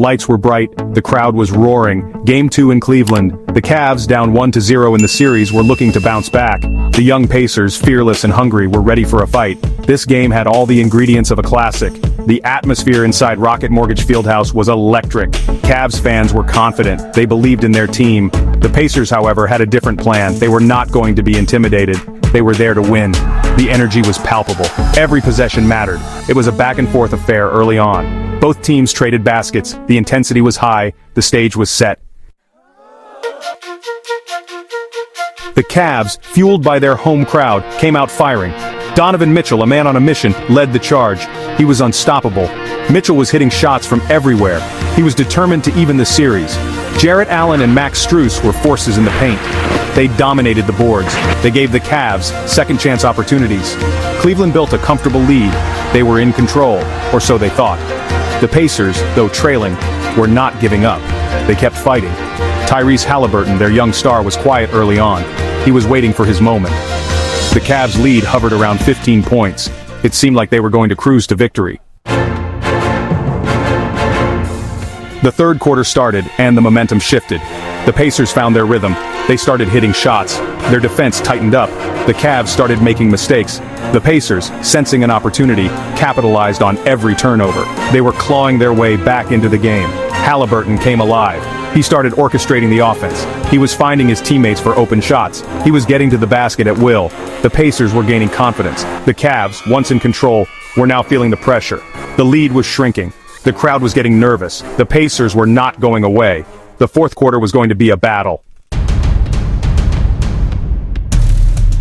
lights were bright, the crowd was roaring. Game 2 in Cleveland. The Cavs, down 1-0 in the series, were looking to bounce back. The young Pacers, fearless and hungry, were ready for a fight. This game had all the ingredients of a classic. The atmosphere inside Rocket Mortgage Fieldhouse was electric. Cavs fans were confident. They believed in their team. The Pacers, however, had a different plan. They were not going to be intimidated. They were there to win. The energy was palpable. Every possession mattered. It was a back-and-forth affair early on. Both teams traded baskets. The intensity was high. The stage was set. The Cavs, fueled by their home crowd, came out firing. Donovan Mitchell, a man on a mission, led the charge. He was unstoppable. Mitchell was hitting shots from everywhere. He was determined to even the series. Jarrett Allen and Max Strus were forces in the paint. They dominated the boards. They gave the Cavs second-chance opportunities. Cleveland built a comfortable lead. They were in control, or so they thought. The Pacers, though trailing, were not giving up. They kept fighting. Tyrese Haliburton, their young star, was quiet early on. He was waiting for his moment. The Cavs' lead hovered around 15 points. It seemed like they were going to cruise to victory. The third quarter started, and the momentum shifted. The Pacers found their rhythm. They started hitting shots. Their defense tightened up. The Cavs started making mistakes. The Pacers, sensing an opportunity, capitalized on every turnover. They were clawing their way back into the game. Haliburton came alive. He started orchestrating the offense. He was finding his teammates for open shots. He was getting to the basket at will. The Pacers were gaining confidence. The Cavs, once in control, were now feeling the pressure. The lead was shrinking. The crowd was getting nervous. The Pacers were not going away. The fourth quarter was going to be a battle.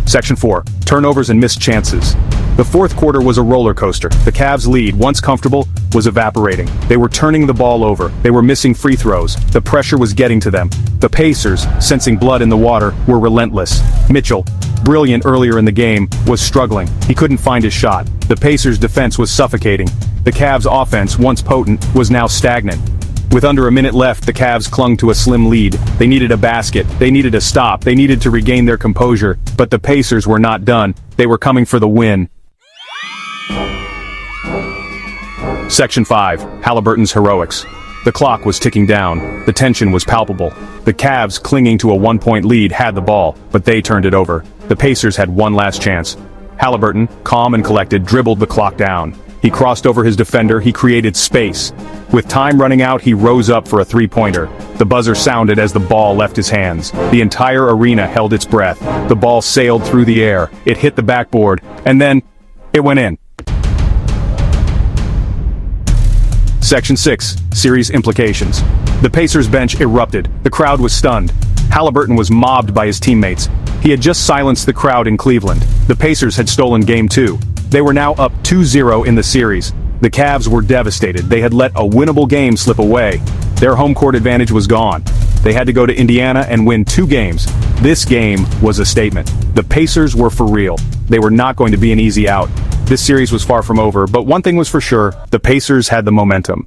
Section 4. Turnovers and missed chances. The fourth quarter was a roller coaster. The Cavs' lead, once comfortable, was evaporating. They were turning the ball over. They were missing free throws. The pressure was getting to them. The Pacers, sensing blood in the water, were relentless. Mitchell, brilliant earlier in the game, was struggling. He couldn't find his shot. The Pacers' defense was suffocating. The Cavs' offense, once potent, was now stagnant. With under a minute left, the Cavs clung to a slim lead. They needed a basket. They needed a stop. They needed to regain their composure. But the Pacers were not done. They were coming for the win. Section 5. Haliburton's heroics. The clock was ticking down. The tension was palpable. The Cavs, clinging to a one-point lead, had the ball, but they turned it over. The Pacers had one last chance. Haliburton, calm and collected, dribbled the clock down. He crossed over his defender. He created space. With time running out, he rose up for a three-pointer. The buzzer sounded as the ball left his hands. The entire arena held its breath. The ball sailed through the air. It hit the backboard, and then it went in. Section 6. Series implications. The Pacers bench erupted. The crowd was stunned. Haliburton was mobbed by his teammates. He had just silenced the crowd in Cleveland. The Pacers had stolen Game 2. They were now up 2-0 in the series. The Cavs were devastated. They had let a winnable game slip away. Their home court advantage was gone. They had to go to Indiana and win 2 games. This game was a statement. The Pacers were for real. They were not going to be an easy out. This series was far from over, but one thing was for sure: the Pacers had the momentum.